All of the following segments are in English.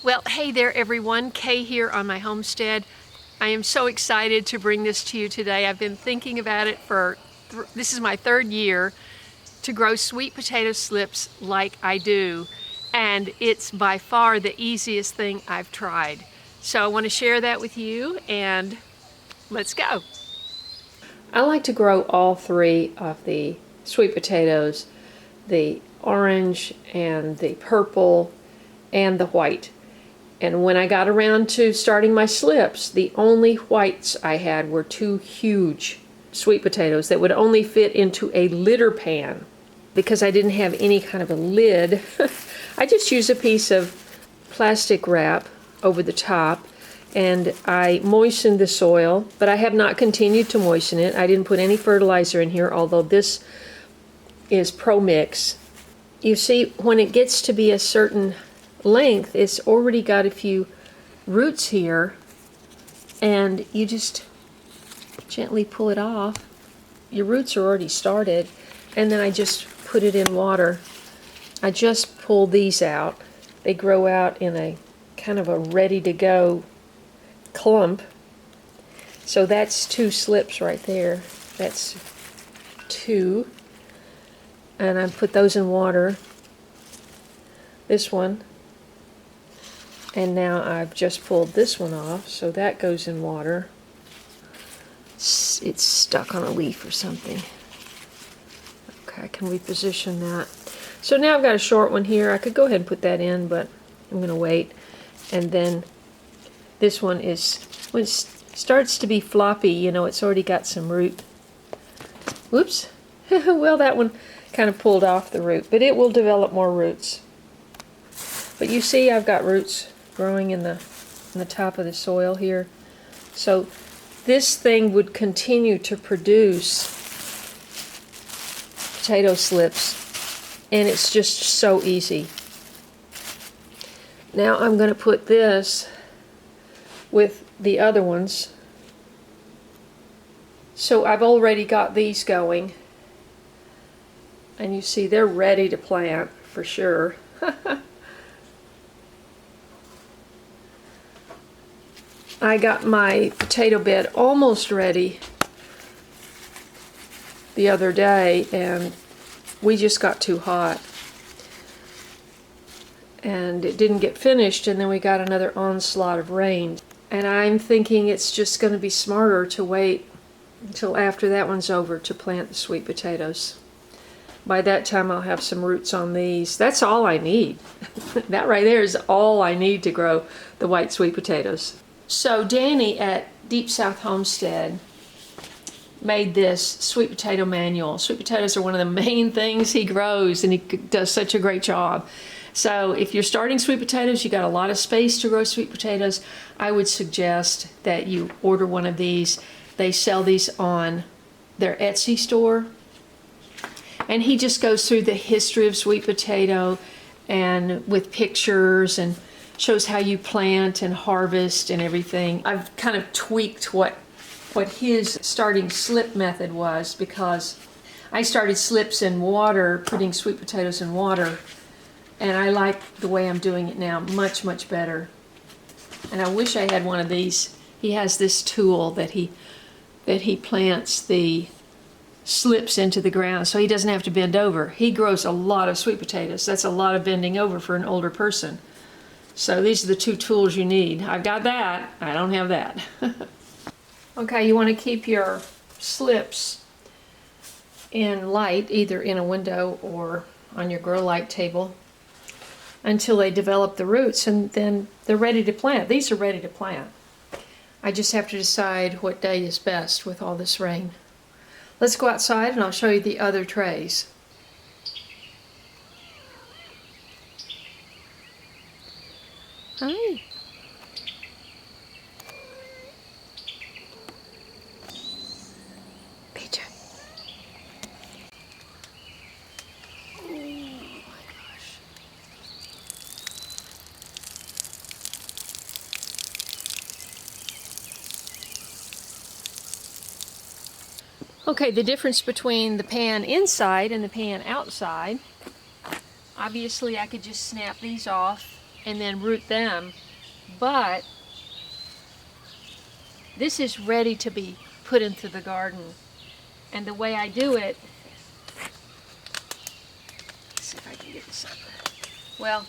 Well, hey there everyone, Kay here on my homestead. I am so excited to bring this to you today. I've been thinking about it for, this is my third year to grow sweet potato slips like I do. And it's by far the easiest thing I've tried. So I want to share that with you and let's go. I like to grow all three of the sweet potatoes, the orange and the purple and the white. And when I got around to starting my slips, the only whites I had were two huge sweet potatoes that would only fit into a litter pan. Because I didn't have any kind of a lid, I just used a piece of plastic wrap over the top and I moistened the soil, but I have not continued to moisten it. I didn't put any fertilizer in here, although this is Pro Mix. You see, when it gets to be a certain length, it's already got a few roots here, and you just gently pull it off. Your roots are already started, and then I just put it in water. I just pull these out. They grow out in a kind of a ready-to-go clump. So that's two slips right there. That's two. And I put those in water. This one. And now I've just pulled this one off, so that goes in water. It's stuck on a leaf or something. Okay, I can reposition that. So now I've got a short one here. I could go ahead and put that in, but I'm going to wait. And then this one is, when it starts to be floppy, you know, it's already got some root. Whoops. Well, that one kind of pulled off the root, but it will develop more roots. But you see I've got roots growing in the top of the soil here. So this thing would continue to produce potato slips, and it's just so easy. Now I'm going to put this with the other ones. So I've already got these going, and you see they're ready to plant for sure. I got my potato bed almost ready the other day, and we just got too hot. And it didn't get finished, and then we got another onslaught of rain. And I'm thinking it's just going to be smarter to wait until after that one's over to plant the sweet potatoes. By that time I'll have some roots on these. That's all I need. That right there is all I need to grow the white sweet potatoes. So Danny at Deep South Homestead made this sweet potato manual. Sweet potatoes are one of the main things he grows, and he does such a great job. So if you're starting sweet potatoes, you got a lot of space to grow sweet potatoes, I would suggest that you order one of these. They sell these on their Etsy store. And he just goes through the history of sweet potato and with pictures and shows how you plant and harvest and everything. I've kind of tweaked what his starting slip method was, because I started slips in water, putting sweet potatoes in water, and I like the way I'm doing it now much, much better. And I wish I had one of these. He has this tool that he plants the slips into the ground so he doesn't have to bend over. He grows a lot of sweet potatoes. That's a lot of bending over for an older person. So these are the two tools you need. I've got that. I don't have that. Okay, you want to keep your slips in light, either in a window or on your grow light table, until they develop the roots, and then they're ready to plant. These are ready to plant. I just have to decide what day is best with all this rain. Let's go outside and I'll show you the other trays. Hi. PJ. Oh my gosh. Okay, the difference between the pan inside and the pan outside. Obviously I could just snap these off and then root them. But this is ready to be put into the garden. And the way I do it, let's see if I can get this up. Well,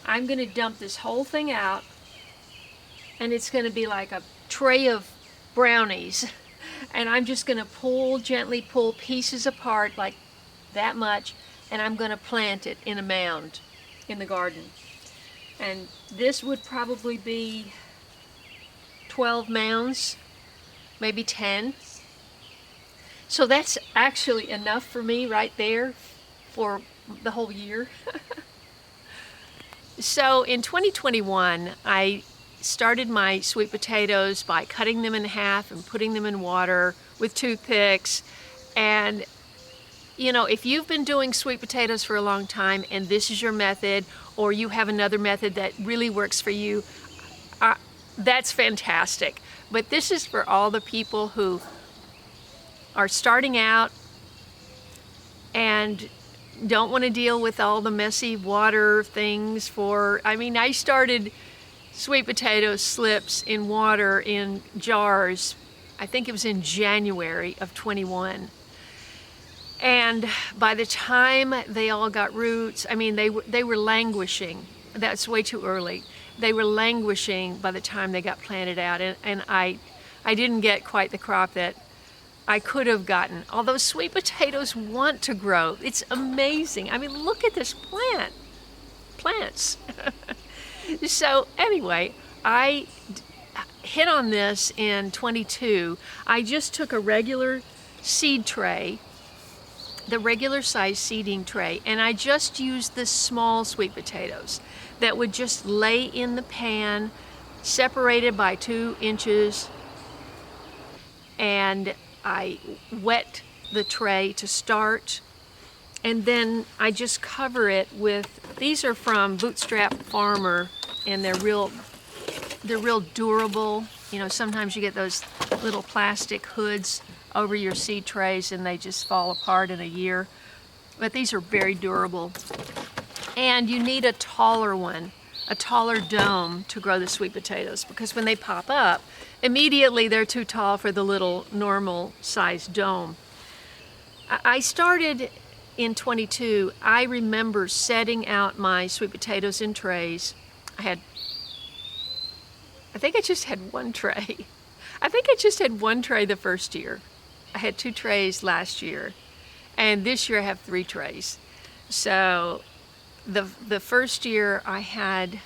I'm going to dump this whole thing out, and it's going to be like a tray of brownies. And I'm just going to gently pull pieces apart like that much, and I'm going to plant it in a mound in the garden. And this would probably be 12 mounds, maybe 10. So that's actually enough for me right there for the whole year. So in 2021, I started my sweet potatoes by cutting them in half and putting them in water with toothpicks. And you know, if you've been doing sweet potatoes for a long time and this is your method, or you have another method that really works for you, that's fantastic. But this is for all the people who are starting out and don't want to deal with all the messy water things I started sweet potato slips in water in jars, I think it was in January of 21. And by the time they all got roots, they were languishing. That's way too early. They were languishing by the time they got planted out, and I didn't get quite the crop that I could have gotten. Although sweet potatoes want to grow. It's amazing. Look at this plants. So anyway, I hit on this in 22. I just took a regular seed tray, the regular size seeding tray, and I just used the small sweet potatoes that would just lay in the pan, separated by 2 inches, and I wet the tray to start, and then I just cover it with, these are from Bootstrap Farmer, and they're real durable. You know, sometimes you get those little plastic hoods over your seed trays and they just fall apart in a year. But these are very durable. And you need a taller one, a taller dome to grow the sweet potatoes, because when they pop up, immediately they're too tall for the little normal sized dome. I started in 22. I remember setting out my sweet potatoes in trays. I think I just had one tray. I think I just had one tray the first year. I had 2 trays last year, and this year I have 3 trays. So the first year I had,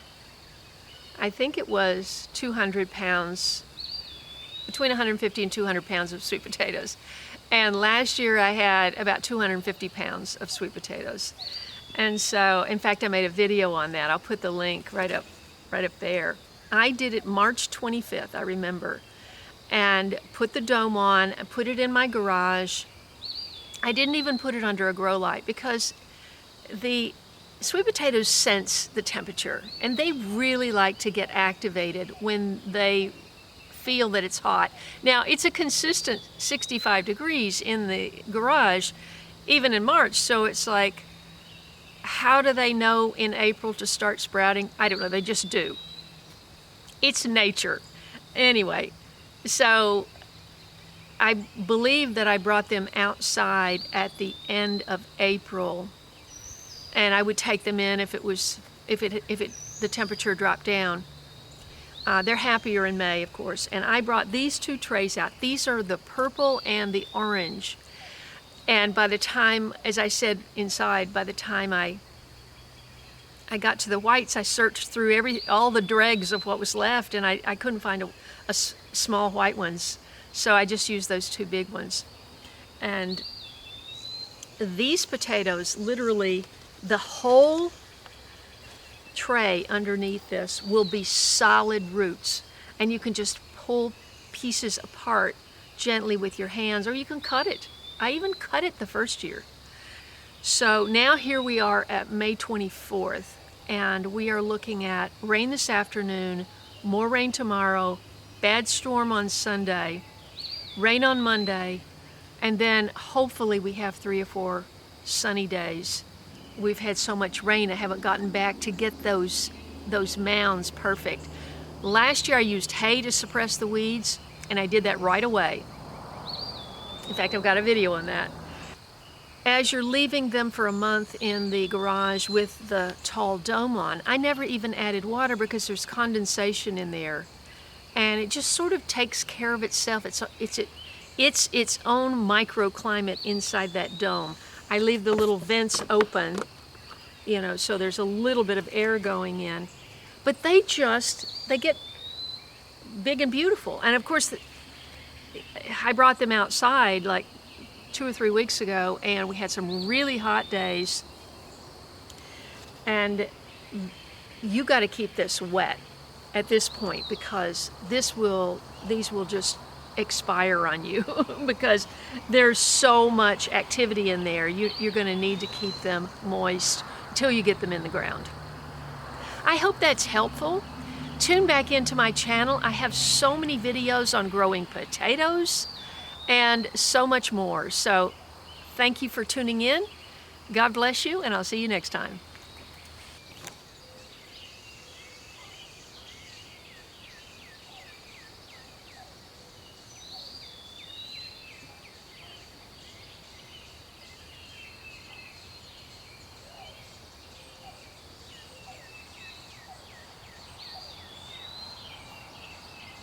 I think it was 200 pounds, between 150 and 200 pounds of sweet potatoes. And last year I had about 250 pounds of sweet potatoes. And so, in fact, I made a video on that. I'll put the link right up there. I did it March 25th, I remember, and put the dome on, and put it in my garage. I didn't even put it under a grow light because the sweet potatoes sense the temperature, and they really like to get activated when they feel that it's hot. Now, it's a consistent 65 degrees in the garage, even in March, so it's like, how do they know in April to start sprouting? I don't know, they just do. It's nature. Anyway, so I believe that I brought them outside at the end of April, and I would take them in if the temperature dropped down. They're happier in May, of course. And I brought these 2 trays out. These are the purple and the orange. And by the time, as I said inside, by the time I got to the whites, I searched through all the dregs of what was left, and I couldn't find small white ones. So I just used those 2 big ones. And these potatoes, literally the whole tray underneath this will be solid roots, and you can just pull pieces apart gently with your hands, or you can cut it. I even cut it the first year. So now here we are at May 24th, and we are looking at rain this afternoon, more rain tomorrow, bad storm on Sunday, rain on Monday, and then hopefully we have 3 or 4 sunny days. We've had so much rain, I haven't gotten back to get those those mounds perfect. Last year I used hay to suppress the weeds, and I did that right away. In fact, I've got a video on that. As you're leaving them for a month in the garage with the tall dome on, I never even added water because there's condensation in there. And it just sort of takes care of itself. It's its own microclimate inside that dome. I leave the little vents open, so there's a little bit of air going in. But they get big and beautiful. And of course, I brought them outside like 2 or 3 weeks ago, and we had some really hot days. And you got to keep this wet at this point, because these will just expire on you because there's so much activity in there. You're going to need to keep them moist until you get them in the ground. I hope that's helpful. Tune back into my channel. I have so many videos on growing potatoes and so much more. So thank you for tuning in. God bless you, and I'll see you next time.